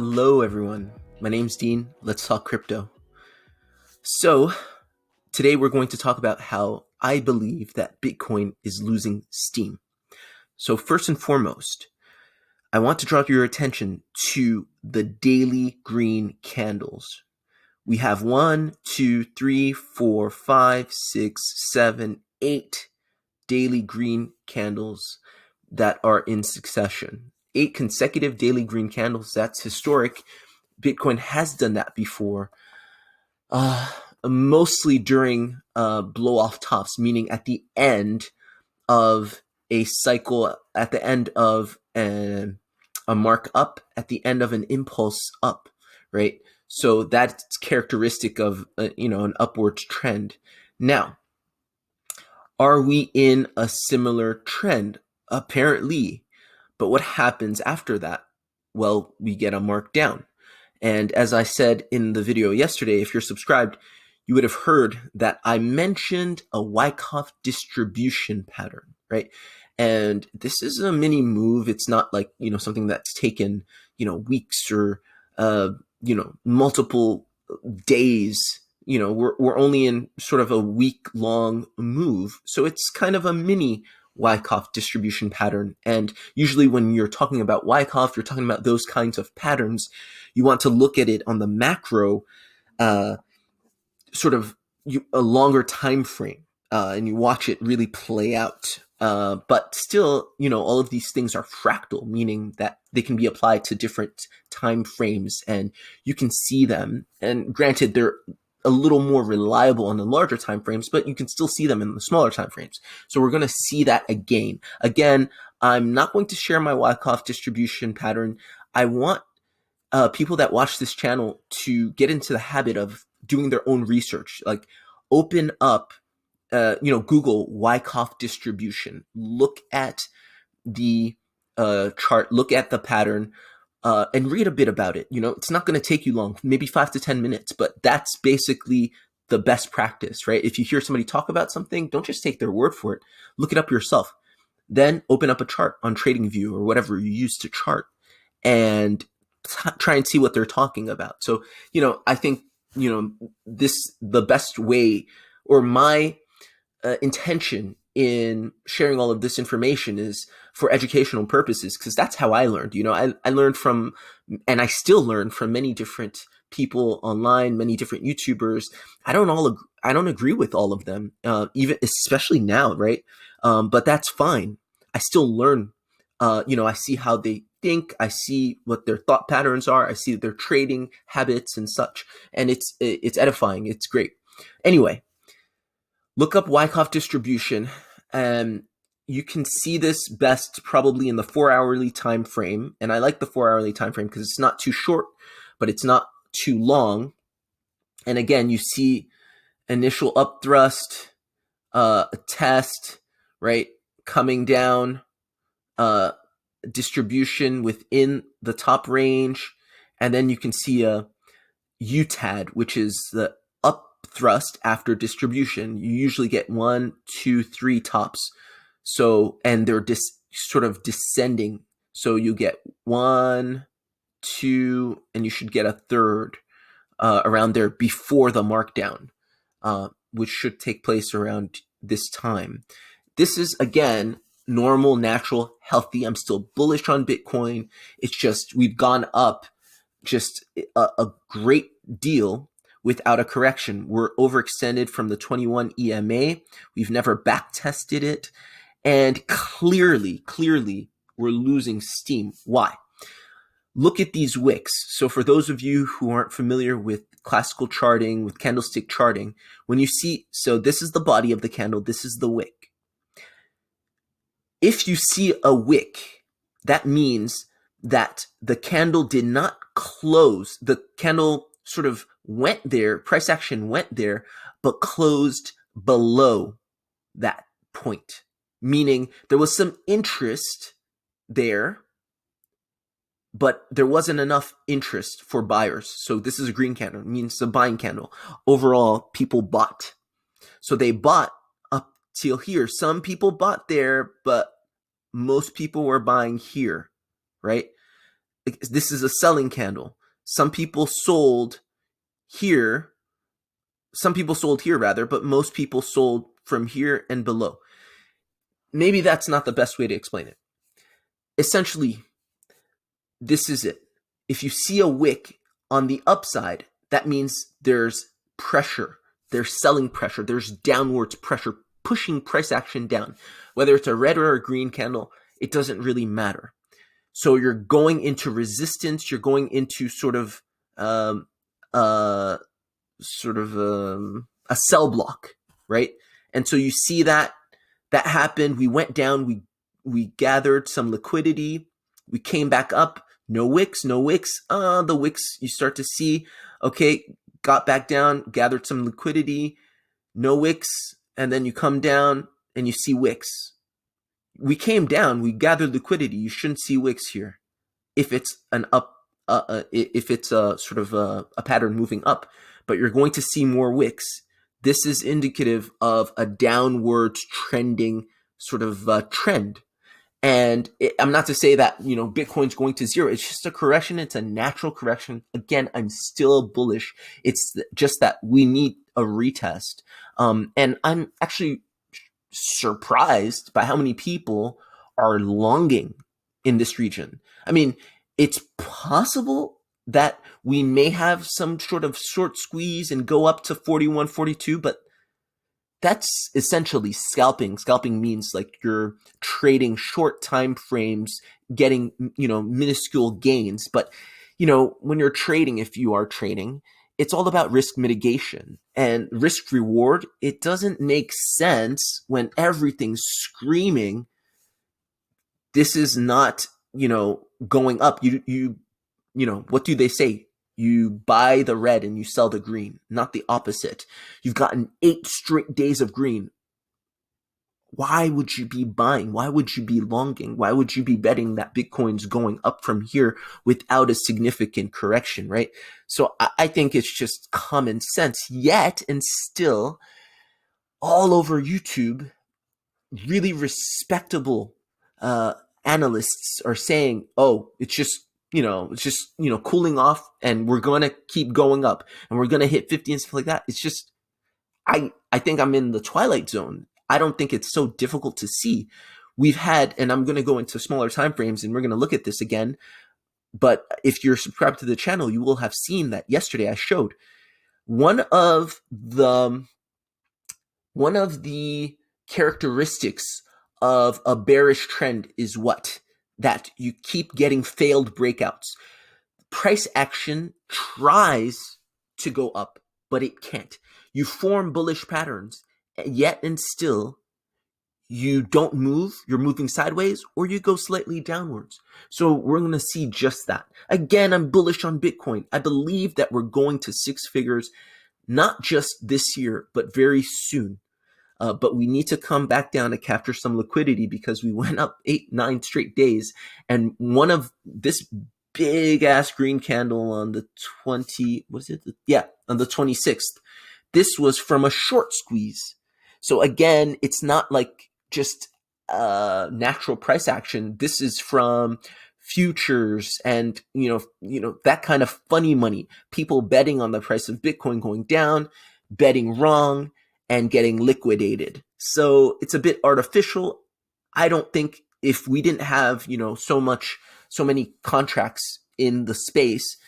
Hello, everyone. My name's Dean. Let's talk crypto. So, today we're going to talk about how I believe that Bitcoin is losing steam. So, first and foremost, I want to draw your attention to the daily green candles. We have 1, 2, 3, 4, 5, 6, 7, 8 daily green candles that are in succession. 8 consecutive daily green candles. That's historic. Bitcoin has done that before, mostly during blow off tops, meaning at the end of a cycle, at the end of a mark up, at the end of an impulse up, right? So that's characteristic of an upward trend. Now, are we in a similar trend? Apparently, but what happens after that? Well, we get a markdown. And as I said in the video yesterday, if you're subscribed, you would have heard that I mentioned a Wyckoff distribution pattern, right? And this is a mini move. It's not like, something that's taken, weeks or, multiple days. We're only in sort of a week-long move. So it's kind of a mini Wyckoff distribution pattern. And usually when you're talking about Wyckoff, you're talking about those kinds of patterns. You want to look at it on the macro, sort of a longer time frame, and you watch it really play out. But still, all of these things are fractal, meaning that they can be applied to different time frames and you can see them. And granted, they're a little more reliable on the larger time frames, but you can still see them in the smaller time frames. So we're going to see that again. Again, I'm not going to share my Wyckoff distribution pattern. I want people that watch this channel to get into the habit of doing their own research. Like, open up, Google Wyckoff distribution. Look at the chart. Look at the pattern. And read a bit about it. It's not going to take you long, maybe 5 to 10 minutes, but that's basically the best practice, right? If you hear somebody talk about something, don't just take their word for it. Look it up yourself. Then open up a chart on TradingView or whatever you use to chart and try and see what they're talking about. So, I think, the best way, or my intention in sharing all of this information, is for educational purposes, because that's how I learned. I learned from, and I still learn from, many different people online, many different YouTubers. I don't agree with all of them, even especially now, right? But that's fine. I still learn. I see how they think. I see what their thought patterns are. I see their trading habits and such, and it's edifying. It's great. Anyway, look up Wyckoff distribution, and you can see this best probably in the 4-hourly time frame. And I like the 4-hourly time frame because it's not too short, but it's not too long. And again, you see initial upthrust, a test, right, coming down, distribution within the top range, and then you can see a UTAD, which is the up thrust after distribution. You usually get 1, 2, 3 tops. So, and they're sort of descending. So you get 1, 2, and you should get a third around there before the markdown, which should take place around this time. This is, again, normal, natural, healthy. I'm still bullish on Bitcoin. It's just we've gone up just a great deal without a correction. We're overextended from the 21 EMA. We've never back tested it. And clearly, we're losing steam. Why? Look at these wicks. So for those of you who aren't familiar with classical charting, with candlestick charting, when you see, so this is the body of the candle, this is the wick. If you see a wick, that means that the candle did not close. The candle sort of went there, price action went there, but closed below that point. Meaning there was some interest there, but there wasn't enough interest for buyers. So this is a green candle. It means a buying candle. Overall, people bought. So they bought up till here. Some people bought there, but most people were buying here, right? this is a selling candle. Some people sold here, but most people sold from here and below. Maybe that's not the best way to explain it. Essentially, this is it. If you see a wick on the upside, that means there's pressure, there's selling pressure, there's downwards pressure pushing price action down. Whether it's a red or a green candle, it doesn't really matter. So you're going into resistance, you're going into sort of a sell block, right? And so you see that happened. We went down, we gathered some liquidity, we came back up, no wicks. The wicks you start to see, okay, got back down, gathered some liquidity, no wicks, and then you come down and you see wicks. We came down, we gathered liquidity. You shouldn't see wicks here if it's an up, if it's a sort of a pattern moving up, but you're going to see more wicks. This is indicative of a downwards trending sort of trend. And I'm not to say that, Bitcoin's going to zero. It's just a correction. It's a natural correction. Again, I'm still bullish. It's just that we need a retest. And I'm actually surprised by how many people are longing in this region. I mean, it's possible that we may have some sort of short squeeze and go up to 41, 42, but that's essentially scalping. Scalping means like you're trading short time frames, getting, minuscule gains. But, when you're trading, if you are trading, it's all about risk mitigation and risk reward. It doesn't make sense when everything's screaming. This is not, going up. What do they say? You buy the red and you sell the green, not the opposite. You've gotten 8 straight days of green. Why would you be buying? Why would you be longing? Why would you be betting that Bitcoin's going up from here without a significant correction, right? So I think it's just common sense. Yet and still, all over YouTube, really respectable analysts are saying, oh, it's just cooling off and we're going to keep going up and we're going to hit 50 and stuff like that. It's just, I think I'm in the twilight zone. I don't think it's so difficult to see. We've had, and I'm going to go into smaller time frames and we're going to look at this again. But if you're subscribed to the channel, you will have seen that yesterday I showed one of the characteristics of a bearish trend is what? That you keep getting failed breakouts. Price action tries to go up, but it can't. You form bullish patterns, yet and still, you don't move, you're moving sideways, or you go slightly downwards. So we're going to see just that. Again, I'm bullish on Bitcoin. I believe that we're going to 6 figures, not just this year, but very soon. But we need to come back down to capture some liquidity because we went up 8, 9 straight days. And one of this big ass green candle on the on the 26th, this was from a short squeeze. So again, it's not like just natural price action. This is from futures and, that kind of funny money. People betting on the price of Bitcoin going down, betting wrong, and getting liquidated. So it's a bit artificial. I don't think if we didn't have, so many contracts in the space,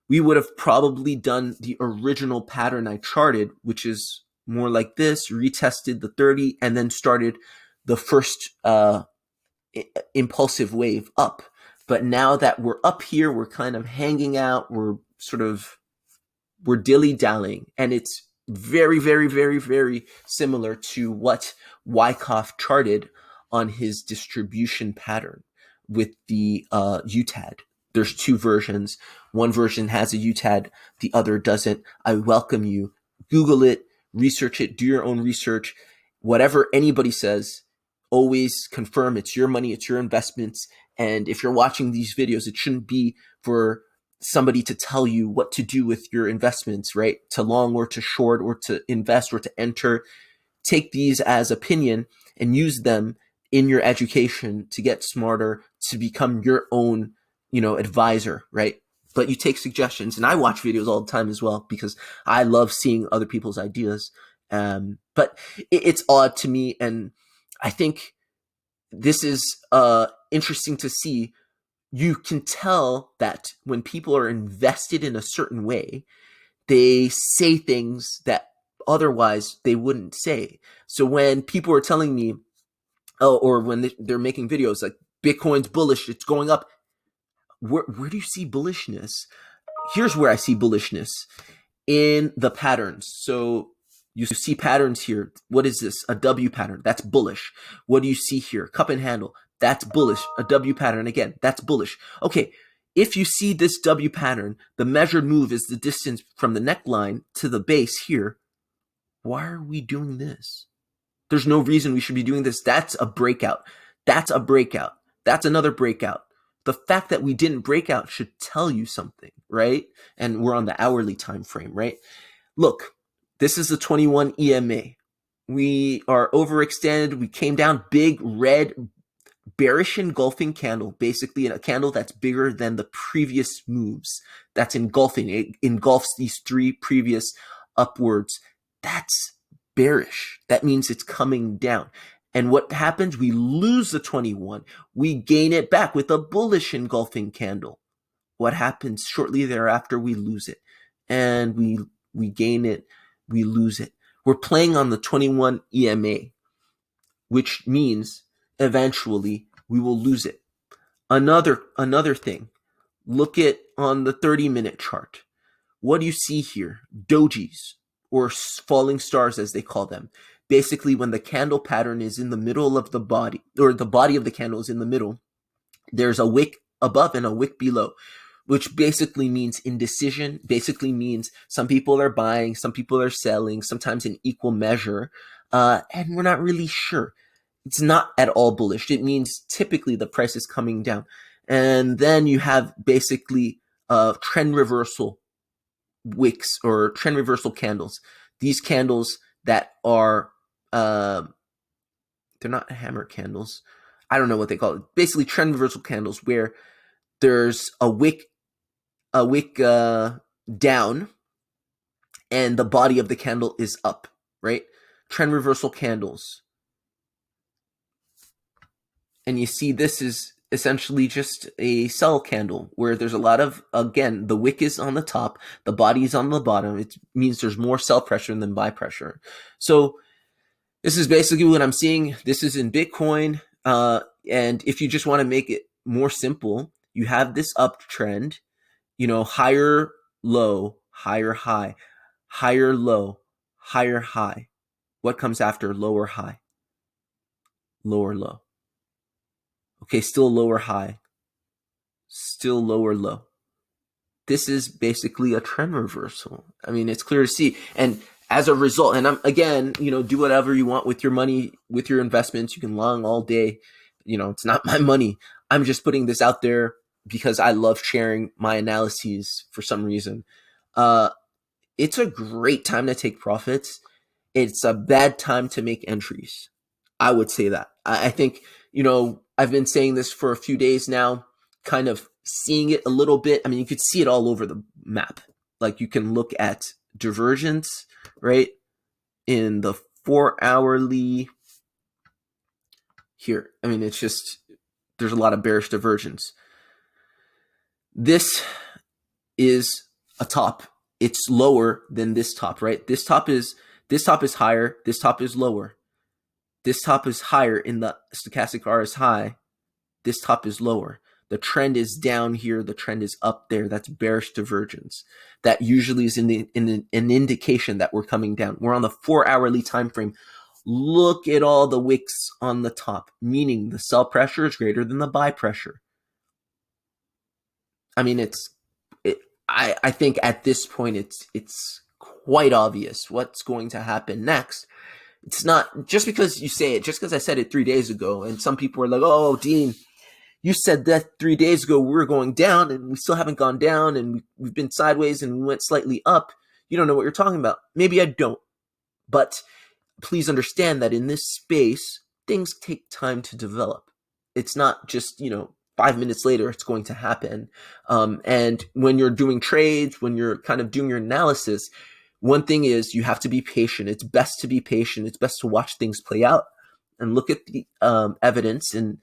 we would have probably done the original pattern I charted, which is more like this, retested the 30 and then started the first impulsive wave up. But now that we're up here, we're kind of hanging out, we're dilly-dallying, and it's very, very, very, very similar to what Wyckoff charted on his distribution pattern with the UTAD. There's 2 versions. One version has a UTAD, the other doesn't. I welcome you. Google it, research it, do your own research. Whatever anybody says, always confirm it's your money, it's your investments. And if you're watching these videos, it shouldn't be for somebody to tell you what to do with your investments, right? To long or to short or to invest or to enter. Take these as opinion and use them in your education to get smarter, to become your own, advisor, right? But you take suggestions, and I watch videos all the time as well because I love seeing other people's ideas. But it's odd to me, and I think this is interesting to see. You can tell that when people are invested in a certain way, they say things that otherwise they wouldn't say. So when people are telling me, oh, or when they're making videos like Bitcoin's bullish, it's going up, where do you see bullishness? Here's where I see bullishness in the patterns. So you see patterns here. What is this? A W pattern. That's bullish. What do you see here? Cup and handle. That's bullish. A W pattern again. That's bullish. Okay. If you see this W pattern, the measured move is the distance from the neckline to the base here. Why are we doing this? There's no reason we should be doing this. That's a breakout. That's a breakout. That's another breakout. The fact that we didn't break out should tell you something, right? And we're on the hourly time frame, right? Look, this is the 21 EMA. We are overextended. We came down big red bearish engulfing candle, basically a candle that's bigger than the previous moves. That's engulfing. It engulfs these three previous upwards. That's bearish. That means it's coming down. And what happens? We lose the 21. We gain it back with a bullish engulfing candle. What happens shortly thereafter? We lose it. And we gain it. We lose it. We're playing on the 21 EMA, which means eventually we will lose it. Another thing. Look at on the 30-minute chart. What do you see here? Dojis, or falling stars as they call them. Basically, when the candle pattern is in the middle of the body, or the body of the candle is in the middle, there's a wick above and a wick below, which basically means indecision, basically means some people are buying, some people are selling, sometimes in equal measure, and we're not really sure. It's not at all bullish. It means typically the price is coming down. And then you have basically trend reversal wicks or trend reversal candles. These candles that are they're not hammer candles. I don't know what they call it. Basically trend reversal candles where there's a wick down and the body of the candle is up, right? Trend reversal candles. And you see this is essentially just a sell candle where there's a lot of, again, the wick is on the top, the body is on the bottom. It means there's more sell pressure than buy pressure. So this is basically what I'm seeing. This is in Bitcoin. And if you just want to make it more simple, you have this uptrend, higher, low, higher, high, higher, low, higher, high. What comes after lower, high? Lower, low. Okay, still lower, high. Still lower, low. This is basically a trend reversal. I mean, it's clear to see. And as a result, and I'm again, do whatever you want with your money, with your investments. You can long all day. It's not my money. I'm just putting this out there because I love sharing my analyses for some reason. It's a great time to take profits. It's a bad time to make entries. I would say that. I think, I've been saying this for a few days now, kind of seeing it a little bit. I mean, you could see it all over the map. Like you can look at divergence, right? In the 4-hourly here. I mean, it's just, there's a lot of bearish divergence. This is a top. It's lower than this top, right? This top is higher. This top is lower. This top is higher in the stochastic RSI. This top is lower. The trend is down here. The trend is up there. That's bearish divergence. That usually is an indication that we're coming down. We're on the 4-hourly time frame. Look at all the wicks on the top, meaning the sell pressure is greater than the buy pressure. I mean, I think at this point it's quite obvious what's going to happen next. It's not just because you say it, just because I said it 3 days ago, and some people are like, "Oh, Dean, you said that 3 days ago we were going down, and we still haven't gone down, and we've been sideways, and we went slightly up. You don't know what you're talking about." Maybe I don't, but please understand that in this space, things take time to develop. It's not just 5 minutes later it's going to happen. And when you're doing trades, when you're kind of doing your analysis, one thing is you have to be patient. It's best to be patient. It's best to watch things play out and look at the evidence and,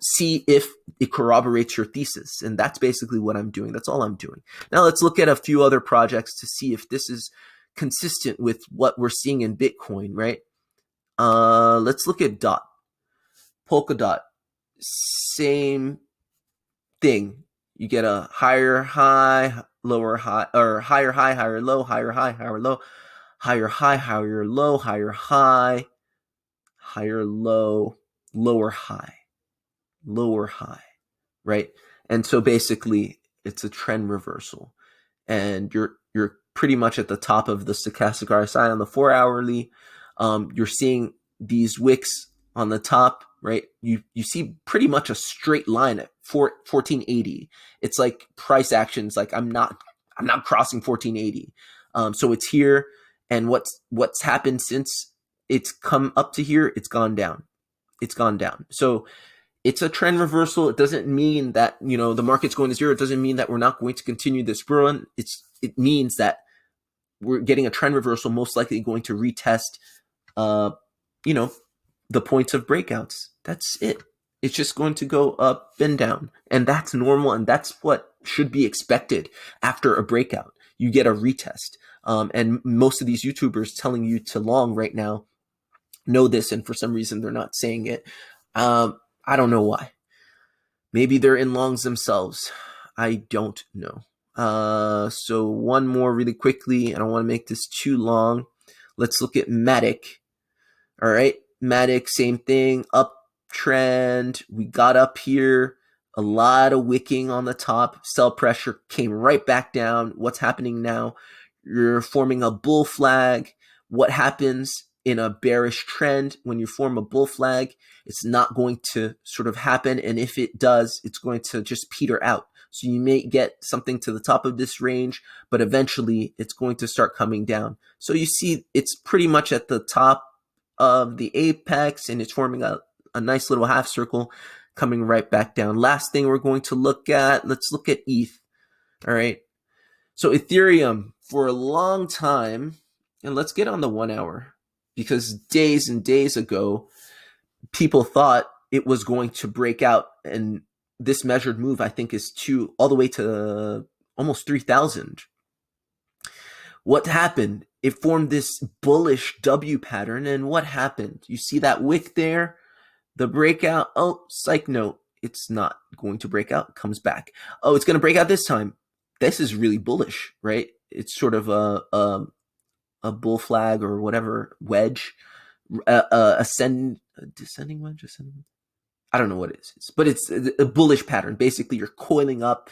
see if it corroborates your thesis. And that's basically what I'm doing. That's all I'm doing. Now let's look at a few other projects to see if this is consistent with what we're seeing in Bitcoin, right? Let's look at DOT. Polkadot, same thing. You get a higher high, lower high, or higher high, higher low, higher high, higher low, higher high, higher low, higher high, higher low, lower high, right? And so basically it's a trend reversal, and you're pretty much at the top of the stochastic RSI on the 4-hourly. You're seeing these wicks on the top, right? You see pretty much a straight line at 1480. It's like price actions. Like I'm not crossing 1480. So it's here, and what's happened since it's come up to here? It's gone down. So it's a trend reversal. It doesn't mean that the market's going to zero. It doesn't mean that we're not going to continue this run. It means that we're getting a trend reversal, most likely going to retest, the points of breakouts. That's it. It's just going to go up and down, and that's normal, and that's what should be expected after a breakout. You get a retest, and most of these YouTubers telling you to long right now know this, and for some reason they're not saying it. I don't know why. Maybe they're in longs themselves. I don't know. So one more really quickly. I don't want to make this too long. Let's look at Matic. All right. Matic, same thing. Uptrend. We got up here. A lot of wicking on the top. Sell pressure came right back down. What's happening now? You're forming a bull flag. What happens in a bearish trend when you form a bull flag? It's not going to sort of happen. And if it does, it's going to just peter out. So you may get something to the top of this range, but eventually it's going to start coming down. So you see it's pretty much at the top of the apex, and it's forming a nice little half circle coming right back down. Last thing we're going to look at, let's look at ETH. All right. So Ethereum for a long time, and let's get on the 1 hour, because days and days ago, people thought it was going to break out, and this measured move, I think, is all the way to almost 3,000. What happened? It formed this bullish W pattern, and what happened? You see that wick there? The breakout. Oh, psych note. It's not going to break out. It comes back. Oh, it's going to break out this time. This is really bullish, right? It's sort of a bull flag or whatever wedge, descending wedge. I don't know what it is, but it's a bullish pattern. Basically, you're coiling up,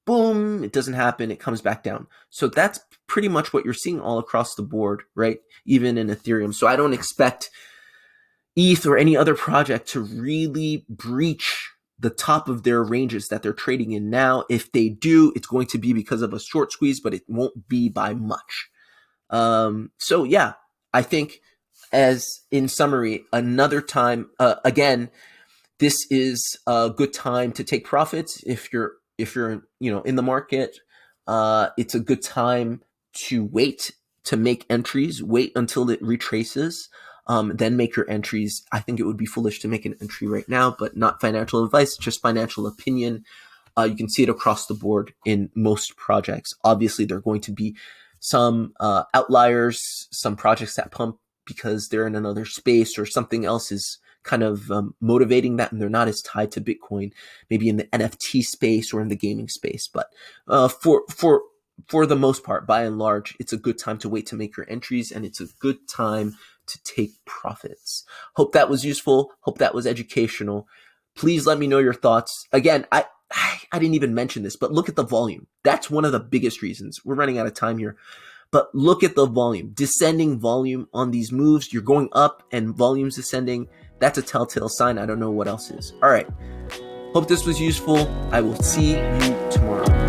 boom, it doesn't happen, it comes back down. So that's pretty much what you're seeing all across the board, right? Even in Ethereum. So I don't expect ETH or any other project to really breach the top of their ranges that they're trading in now. If they do, it's going to be because of a short squeeze, but it won't be by much. So yeah, I think, as in summary, another time, again, this is a good time to take profits if you're in the market. It's a good time to wait to make entries. Wait until it retraces, then make your entries. I think it would be foolish to make an entry right now, but not financial advice, just financial opinion. You can see it across the board in most projects. Obviously, there are going to be some outliers, some projects that pump because they're in another space or something else is kind of motivating that, and they're not as tied to Bitcoin, maybe in the NFT space or in the gaming space. But for the most part, by and large, it's a good time to wait to make your entries, and it's a good time to take profits. Hope that was useful. Hope that was educational. Please let me know your thoughts. Again, I didn't even mention this, but look at the volume. That's one of the biggest reasons. We're running out of time here. But look at the volume, descending volume on these moves. You're going up and volume's descending. That's a telltale sign. I don't know what else is. All right. Hope this was useful. I will see you tomorrow.